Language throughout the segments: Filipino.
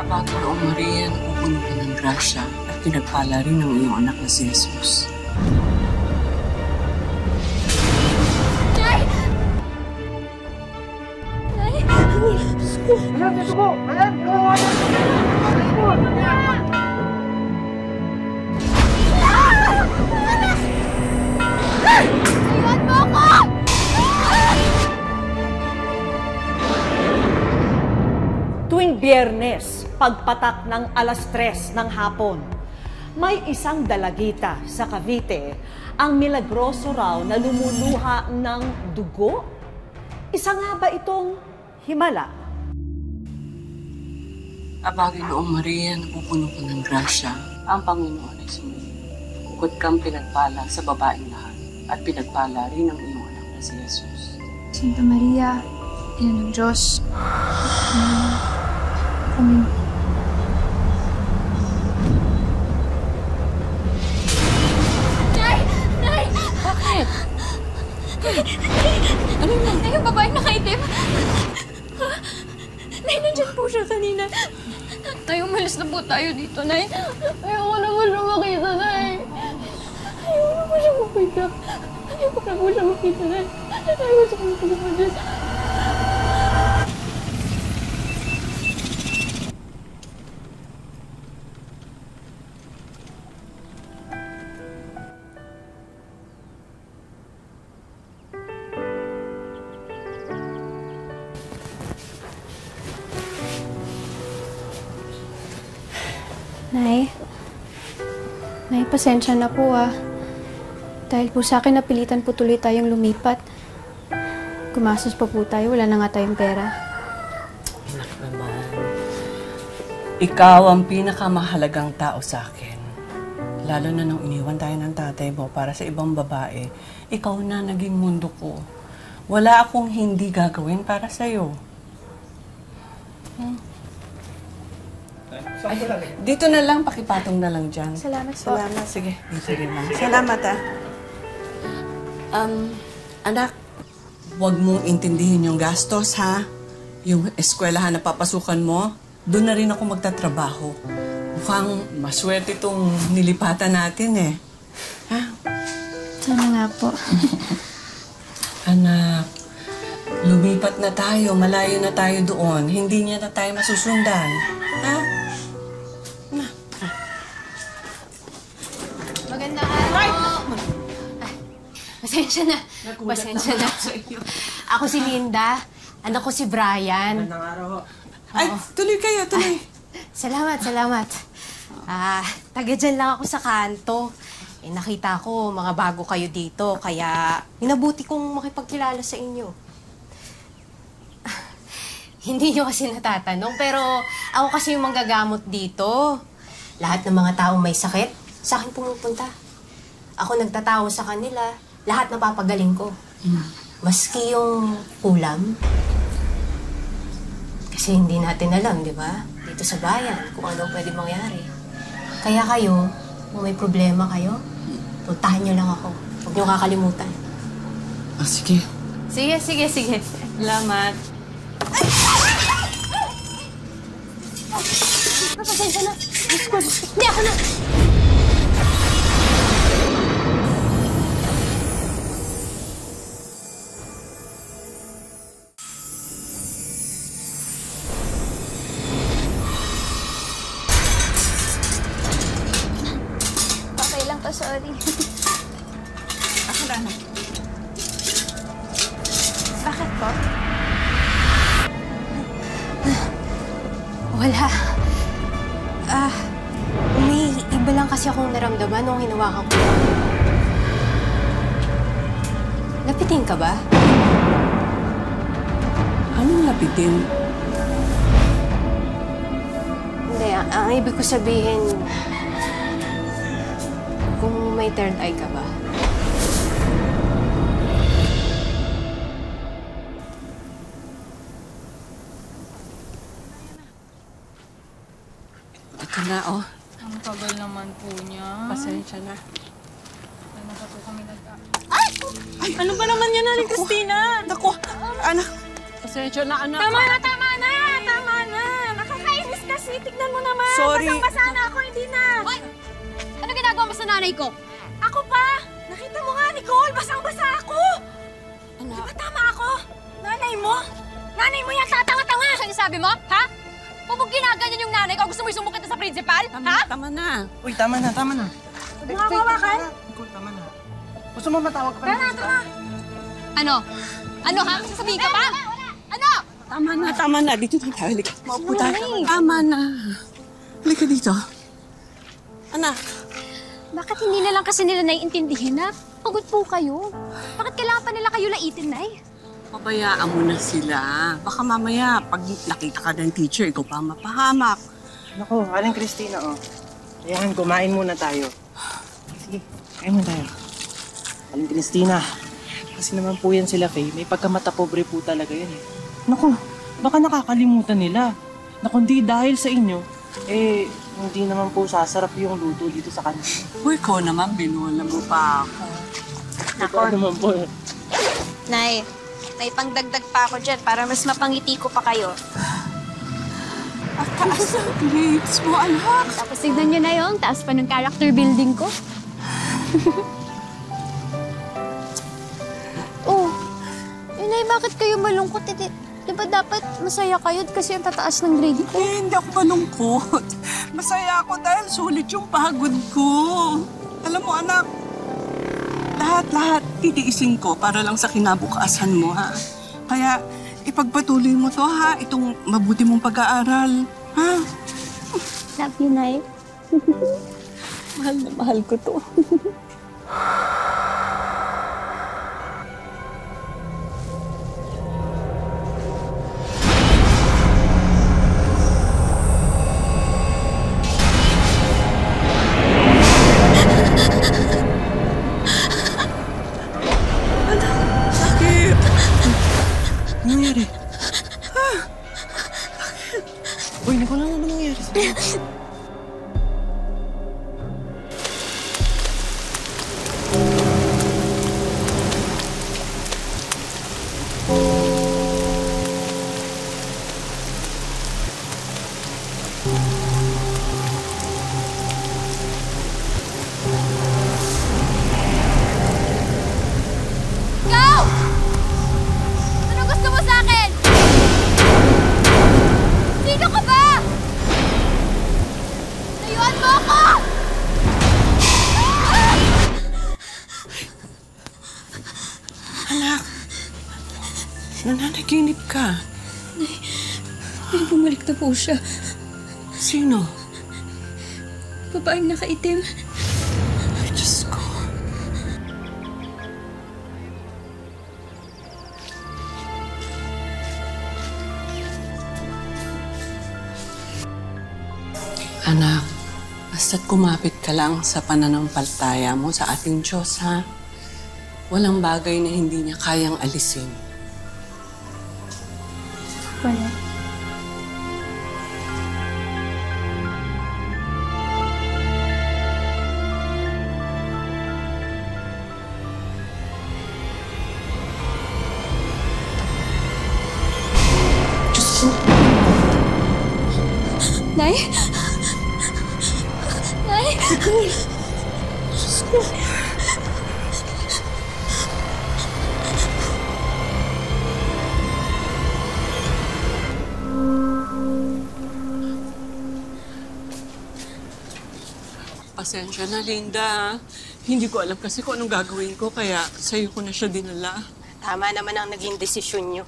Panginoong Maria, napupuno ka ng grasya at pinagpala rin ng iyong anak na si Jesus. Nay! Nay! Ayan, dito ko! Ayan! Iwan mo ako! Tuwing Biyernes, pagpatak ng 3:00 ng hapon, may isang dalagita sa Cavite ang milagroso raw na lumuluha ng dugo. Isa nga ba itong himala? Panginoong Maria, napupuno ka ng grasya. Ang Panginoon ay sumili. Bukod kang pinagpala sa babaeng lahat at pinagpala rin ang iyong anak na si Jesus. Santa Maria, Ina ng Diyos, kami. Nay! Nay! Bakit? Ano na? Nay, yung babaeng nakaitim. Nay, nandyan po siya kanina. Nay, umalis na po tayo dito, Nay. Ayoko na po siya makita, Nay. Ayoko na po siya makita. Ayoko na po siya makita, Nay. Ayoko na po siya makita. Nay, pasensya na po ah. Dahil po sa akin, napilitan po tuloy tayong lumipat. Gumastos pa po tayo, wala na nga tayong pera. Anak naman, ikaw ang pinakamahalagang tao sa akin. Lalo na nung iniwan tayo ng tatay mo para sa ibang babae, ikaw na naging mundo ko. Wala akong hindi gagawin para sa'yo. Ay, dito na lang, pakipatong na lang dyan. Salamat po. Salamat, sige. Dito rin lang. Salamat ah. Anak, huwag mong intindihin yung gastos ha. Yung eskwelahan na papasukan mo, doon na rin ako magtatrabaho. Mukhang maswerte itong nilipatan natin eh. Ha? Sana nga po. Anak, lumipat na tayo, malayo na tayo doon. Hindi niya na tayo masusundan. Ha? Magandang araw. Pasensya na. Pasensya na. Ako si Linda. Anak ko si Brian. Ay, tuloy kayo, tuloy. Salamat, salamat. Taga dyan lang ako sa kanto. Nakita ko mga bago kayo dito, kaya minabuti kong makipagkilala sa inyo. Hindi nyo kasi natatanong, pero ako kasi yung manggagamot dito. Lahat ng mga taong may sakit, sa akin pumupunta. Ako nagtatawo sa kanila, lahat napapagaling ko. Maski yung ulam. Kasi hindi natin alam, di ba? Dito sa bayan, kung ano pwede mangyari. Kaya kayo, kung may problema kayo, puntahan nyo lang ako. Huwag nyo kakalimutan. Sige. Sige, sige, sige. Salamat. Pasensya na. Hindi, ako na. Okay lang po, sorry. Ako na. Bakit po? Wala. May iba lang kasi akong naramdaman nung hinawakan ko. Napitin ka ba? Anong lapitin? Hindi, ang ibig ko sabihin, kung may third eye ka ba? Ito na, oh. Ang tagal naman po niya. Pasensya na. Ano pa po kami Ay! Ano ba naman yan, Aling Christina? Naku, anak. Pasensya na, anak. Tama na! Tama na! Tama na! Nakakainis kasi! kasi, tignan mo naman. Sorry. Basang-basa na ako, hindi na. Hoy! Ano ginagawa mo sa nanay ko? Ako pa? Nakita mo nga, Nicole, basang-basa ako. Anak. Di ba tama ako? Nanay mo? Nanay mo yan, tatanga-tanga. Ano sinasabi mo? Ha? Huwag mong ginaganyan yung nanay ko. Gusto mo isumbong kita sa principal? Ha? Tama na. Uy, tama na, tama na. Huwag mo ako hawakan. Nicole, tama na. Gusto mo matawag ka pa? Tara. Ano? Ano ha? Sasabihin ka pa? Ano? Tama na. Dito na tayo. Halika. Maupo tayo. Tama na. Halika dito. Anak. Bakit hindi na lang kasi nila naiintindihin na pagod po kayo? Bakit kailangan pa nila kayo laitin, Nay? Pabayaan mo na sila. Baka mamaya, pag nakita ka ng teacher, ikaw pa mapahamak. Naku, Aling Christina, oh. Ayan, kumain muna tayo. Sige, kain muna tayo. Aling Christina, kasi naman po yan sila, Faye. May pagkamata pobre po talaga yan, eh. Naku, baka nakakalimutan nila. Na kundi dahil sa inyo, hindi naman po sasarap yung luto dito sa kanila. Uy, ikaw naman, binuhala mo pa ako. Ito naman po. Nay, may pangdagdag pa ako dyan para mas mapangiti ko pa kayo. At taas ang grades mo, anak. Tapos tignan nyo na yung taas pa ng character building ko. Oh, Nay, bakit kayo malungkot? Di ba dapat masaya kayo kasi ang tataas ng grade ko? Hindi ako malungkot. Masaya ako dahil sulit yung pagod ko. Alam mo, anak, lahat titiisin ko para lang sa kinabukasan mo, ha? Kaya ipagpatuloy mo to, ha? Itong mabuti mong pag-aaral, ha? Love you, Nay. Mahal na mahal ko to. Ano nangyari? Uy, Nicole, ano nangyari sa'yo? Ikaw! Ano gusto mo sa akin? Sino ka ba? Layuan mo ako! Anak, nananaginip ka. May bumalik na po siya. Sino? Babaeng nakaitim. Ay, Diyos ko. Anak, basta't kumapit ka lang sa pananampalataya mo sa ating Diyos, ha? Walang bagay na hindi niya kayang alisin. Wala. Diyos ko. Nay? Nay? Diyos ko. Pasensya na, Linda. Hindi ko alam kasi kung anong gagawin ko, kaya sa'yo ko na siya dinala. Tama naman ang naging desisyon nyo.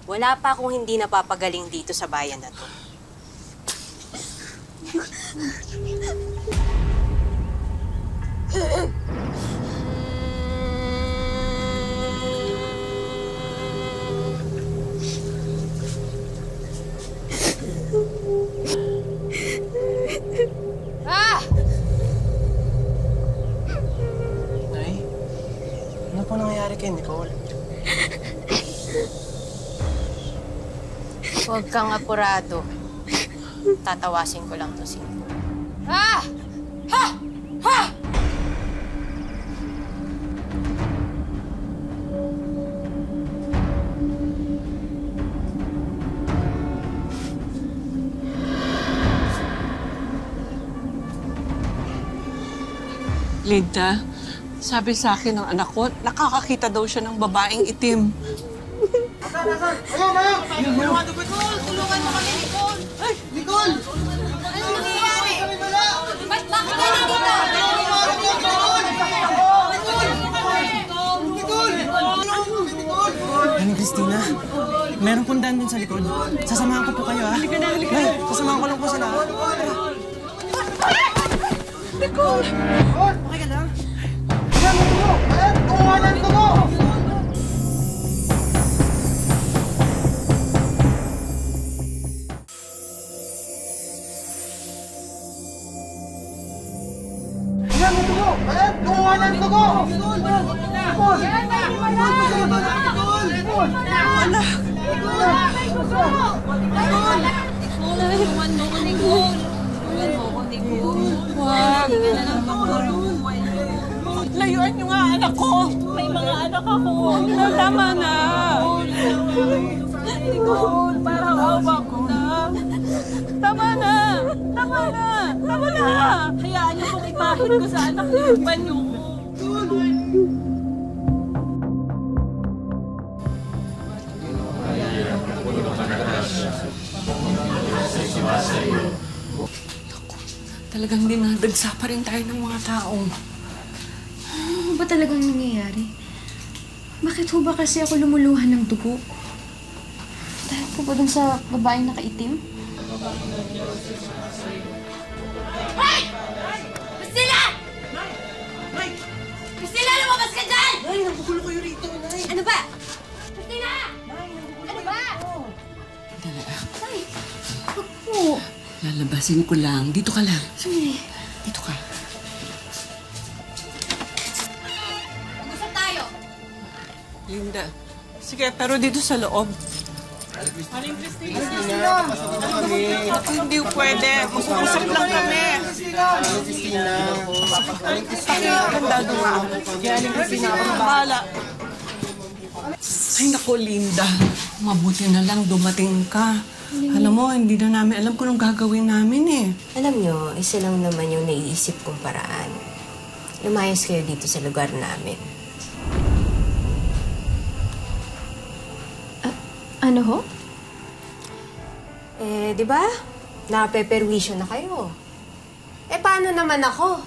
Wala pa akong hindi napapagaling dito sa bayan na to. Ah! Nay, ano po nangyayari kay Nicole? Huwag kang apurado. Tatawasin ko lang to si Nicole. Ah! Ha! Ha! Linda, sabi sa akin ng anak ko, nakakakita daw siya ng babaeng itim. Nanay Cristina, meron pong daan dun sa likod. Sasamahan ko po kayo, ha? Nay, sasamahan ko lang po sila, ha? Nicole! Okay ka lang? Wag! Layuan niyo nga anak ko! May mga anak ako! Tama na! Nicole, parang awa ko na! Tama na! Tama na! Tama na! Hayaan niyo kong ipahid ko sa anak niyo yung banyo ko. Talagang dinadagsa pa rin tayo ng mga tao. Ano ba talagang nangyayari? Bakit ho ba kasi ako lumuluhan ng dugo? Dahil po ba dun sa babaeng nakaitim? Hoy! Priscilla! Priscilla, lumabas ka dyan! Nay, nanggugulo kayo rito, Nay. Ano ba? Priscilla! Ano ba? Dala. Ay, wag po. Lalabasin ko lang. Dito ka lang. Sandali. Dito ka. Mag-usap tayo. Linda. Sige, pero dito sa loob. Hindi pwede. Mag-uusap lang kami. Pakihanda doon. Galing Cristina ako ng Bahala. Ay, naku, Linda. Mabuti na lang dumating ka. Alam mo, hindi na namin alam kung anong gagawin namin eh. Alam nyo, isa lang naman yung naiisip kong paraan. Lumayas kayo dito sa lugar namin. Ano ho? Eh, di ba? Napeperwisyo na kayo. Eh, paano naman ako?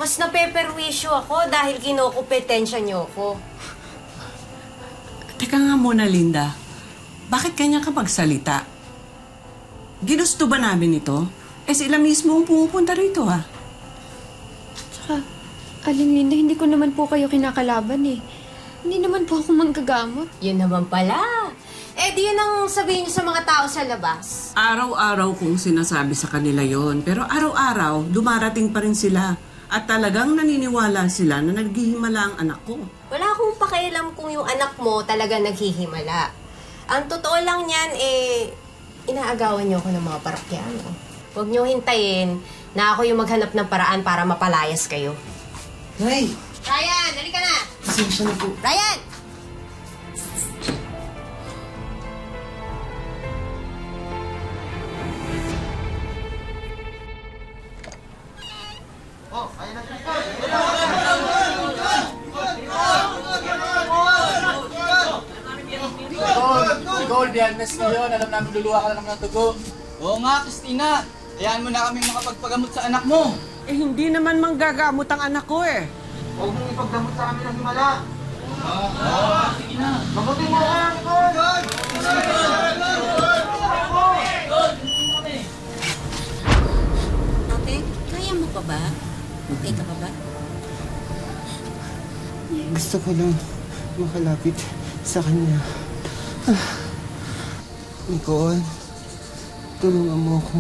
Mas napeperwisyo ako dahil kinukumpetensya nyo ako. Teka nga muna, Linda. Bakit kanya ka magsalita? Ginusto ba namin ito? Eh sila mismo ang pumupunta rito, ha? Tsaka, Aling Linda, hindi ko naman po kayo kinakalaban eh. Hindi naman po ako manggagamot. Yun naman pala. Eh, di yun ang sabihin nyo sa mga tao sa labas. Araw-araw kong sinasabi sa kanila yon, pero araw-araw, dumarating pa rin sila. At talagang naniniwala sila na naghihimala ang anak ko. Wala akong pakialam kung yung anak mo talaga naghihimala. Ang totoo lang niyan, inaagawan niyo ako ng mga parokyano. Huwag niyo hintayin na ako yung maghanap ng paraan para mapalayas kayo. Nay! Ryan, halika na! Pasensya na po. Ryan! Nicole, Biyernes ngayon. Alam namin luluha ka na naman ng dugo. Oo nga, Christina. Hayaan mo na kaming makapagpagamot sa anak mo. Eh hindi naman manggagamot ang anak ko eh. Huwag mong ipagdamot sa amin ng himala. Sige na. Mabuti mo ka, Nicole! Ate, kaya mo pa ba? Okay ka pa ba? Gusto ko lang makalapit sa kanya. Nicole, tulungan mo ako.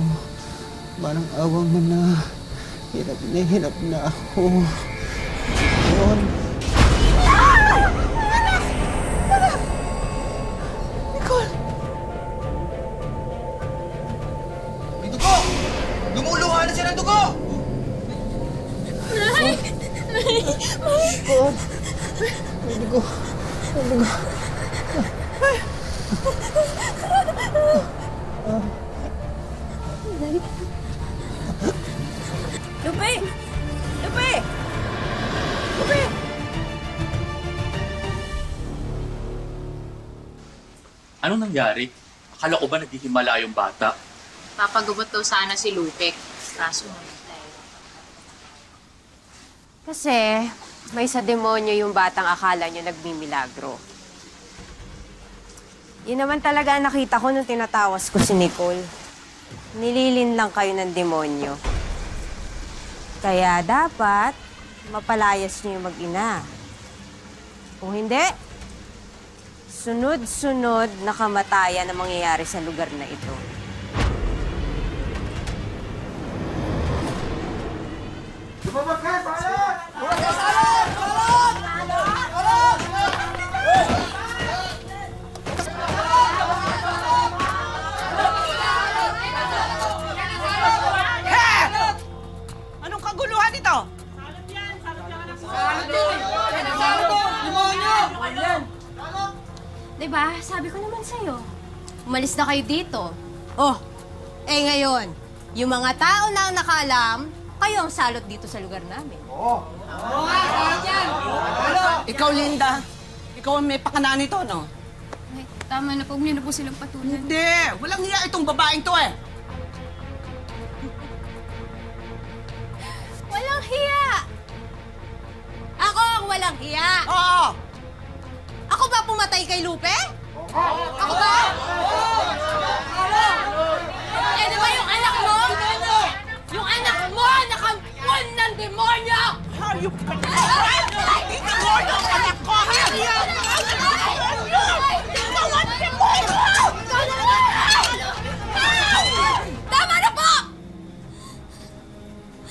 Parang awa mo na. Hirap na ako. Nicole. Nicole! May dugo! Lumuluha na siya ng dugo! Nicole. May dugo. May dugo. Lupe! Lupe! Anong nangyari? Akala ko ba naghihimala yung bata? Papagubot daw sana si Lupek. Kaso namatay. Kasi may sa demonyo yung batang akala nyo nagmimilagro. Yun naman talaga ang nakita ko nung tinatawas ko si Nicole. Nililin lang kayo ng demonyo. Kaya dapat mapalayas niyo yung mag-ina. Kung hindi, sunod-sunod na kamatayan ang mangyayari sa lugar na ito. Lumabas ka, salot! Anong kaguluhan ito? Diba? Sabi ko naman sa'yo. Umalis na kayo dito. Oh, ngayon, yung mga tao na ang nakaalam, kayo ang salot dito sa lugar namin. Ikaw, Linda. Ikaw ang may pakanaan nito, no? Ay, tama na po. Huwag niyo na po silang patulan. Hindi! Walang hiya itong babaeng to eh! Walang hiya! Ako ang walang hiya! Oo! Ako ba pumatay kay Lupe? Ako ba? Eh, di ba yung anak mo? Yung anak mo, nakampun ng demonyo! Hayop ka na! Hindi demonyo ang anak ko! Tama na po!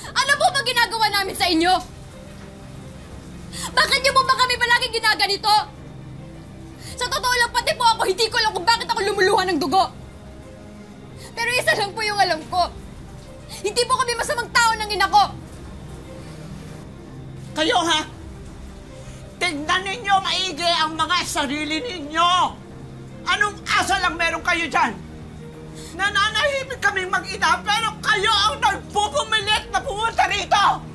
Ano po ba ginagawa namin sa inyo? Bakit niyo po ba kami palagi ginaganito? Sa totoo lang, pati po ako, hindi ko alam kung bakit ako lumuluhan ng dugo. Pero isa lang po yung alam ko. Hindi po kami masamang tao ng ina ko. Kayo ha? Tignan ninyo maigi ang mga sarili ninyo. Anong asa lang meron kayo dyan? Nananahimik kaming mag-ina pero kayo ang nagpupumilit na pumunta rito.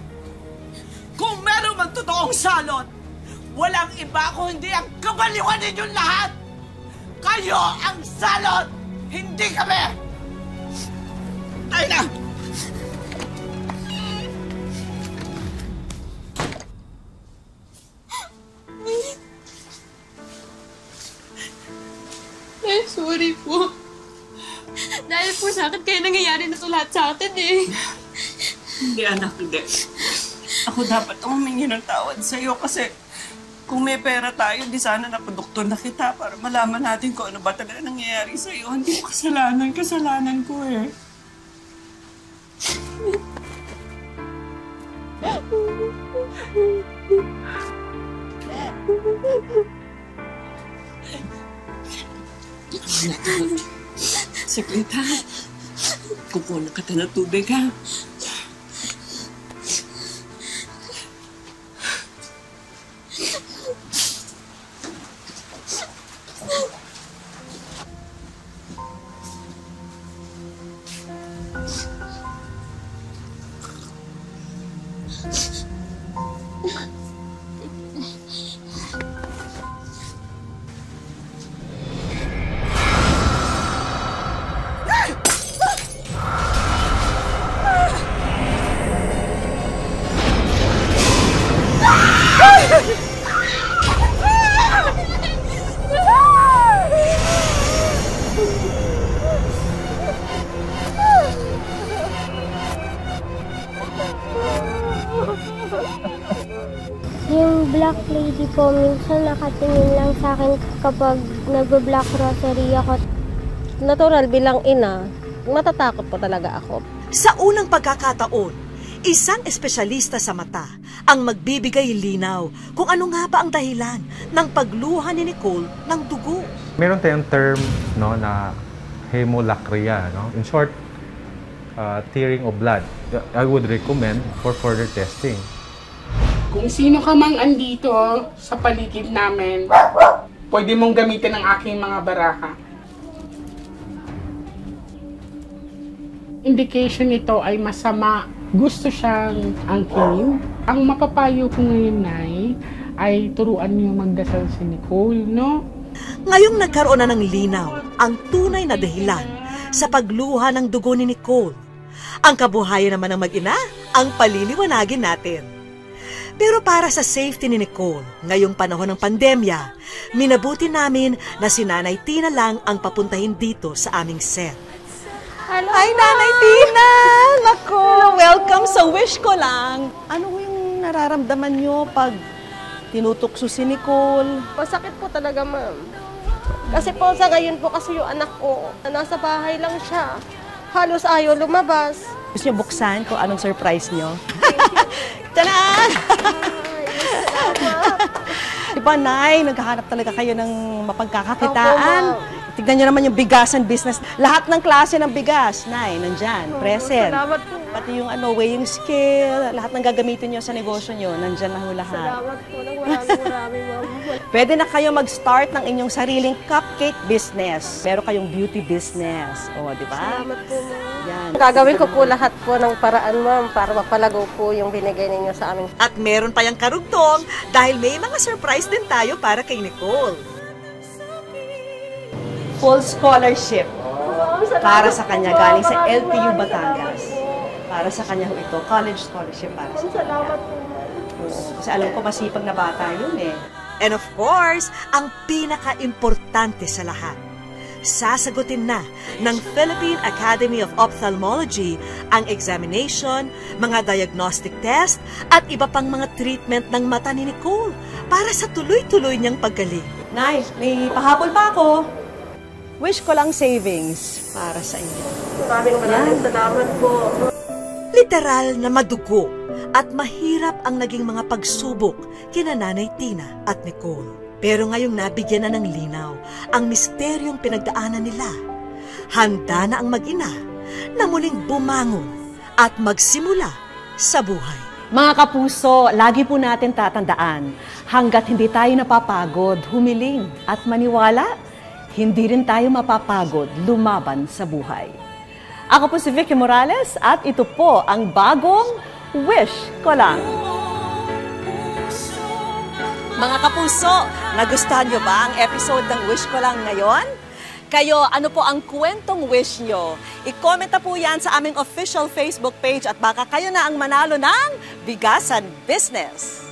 Kung meron man totoong salot, walang iba kundi ang kabaliwan ninyong lahat. Kayo ang salot, hindi kami. Tayo na! Ay, sorry po. Dahil po sa akin kaya nangyayari na ito lahat sa atin eh. Hindi, anak, hindi. Ako dapat humingi ng tawad sa'yo kasi kung may pera tayo, di sana napadoktor na kita para malaman natin kung ano ba talaga nangyayari sa'yo. Hindi mo kasalanan, kasalanan ko eh. Saglit ha. Kukuha na kita ng tubig ha. Yung Black Lady po, minsan nakatingin lang sa akin kapag nag-Black Rosary ako. Natural bilang ina, matatakot po talaga ako. Sa unang pagkakataon, isang espesyalista sa mata ang magbibigay linaw kung ano nga ba ang dahilan ng pagluha ni Nicole ng dugo. Meron tayong term no, na hemolacria. No? In short, tearing of blood. I would recommend for further testing. Kung sino ka mang andito sa paligid namin, pwede mong gamitin ang aking mga baraha. Indication nito ay masama. Gusto siyang angkin. Ang mapapayo ko ngayon, Nay, ay turuan niyo magdasal si Nicole, no? Ngayong nagkaroon na ng linaw ang tunay na dahilan sa pagluha ng dugo ni Nicole, ang kabuhayan naman ng mag-ina ang paliliwanagin natin. Pero para sa safety ni Nicole, ngayong panahon ng pandemya, minabuti namin na si Nanay Tina lang ang papuntahin dito sa aming set. Hello, Hi, Nanay Tina! Nako, welcome sa Wish Ko Lang. Ano yung nararamdaman nyo pag tinutukso si Nicole? Masakit po talaga, ma'am. Kasi po sa ngayon po kasi yung anak ko, nasa bahay lang siya. Halos ayaw lumabas. Gusto nyo buksan kung anong surprise nyo? Tanan! Diba, Nay, naghahanap talaga kayo ng mapagkakakitaan. Tignan nyo naman yung bigasan business. Lahat ng klase ng bigas, Nay, nandyan, present. Salamat po. Pati yung weighing scale, lahat ng gagamitin nyo sa negosyo nyo, nandyan na lahat. Salamat po ng maraming, ma'am. Pwede na kayo mag-start ng inyong sariling cupcake business. Meron kayong beauty business. O, di ba? Salamat po, ma'am. Yan. Gagawin ko po lahat po ng paraan, ma'am, para mapalago po yung binigay ninyo sa amin. At meron pa yung karugtong dahil may mga surprise din tayo para kay Nicole. Full scholarship para sa kanya galing sa LPU Batangas. Para sa kanya ito, college scholarship para sa kanya. Salamat po, Oo, kasi alam ko masipag na bata yun eh. And of course, ang pinaka-importante sa lahat, sasagutin na ng Philippine Academy of Ophthalmology ang examination, mga diagnostic test, at iba pang mga treatment ng mata ni Nicole para sa tuloy-tuloy niyang paggaling. Nay, may pahabol pa ako. Wish ko lang savings para sa inyo. Maraming salamat po. Literal na madugo at mahirap ang naging mga pagsubok kina Nanay Tina at Nicole. Pero ngayong nabigyan na ng linaw ang misteryong pinagdaanan nila, handa na ang mag-ina na muling bumangon at magsimula sa buhay. Mga kapuso, lagi po natin tatandaan, hanggat hindi tayo napapagod, humiling at maniwala, hindi rin tayo mapapagod lumaban sa buhay. Ako po si Vicky Morales at ito po ang bagong Wish Ko Lang. Mga kapuso, nagustuhan nyo ba ang episode ng Wish Ko Lang ngayon? Kayo, ano po ang kwentong wish nyo? I-comment na po yan sa aming official Facebook page at baka kayo na ang manalo ng Bigasan Business.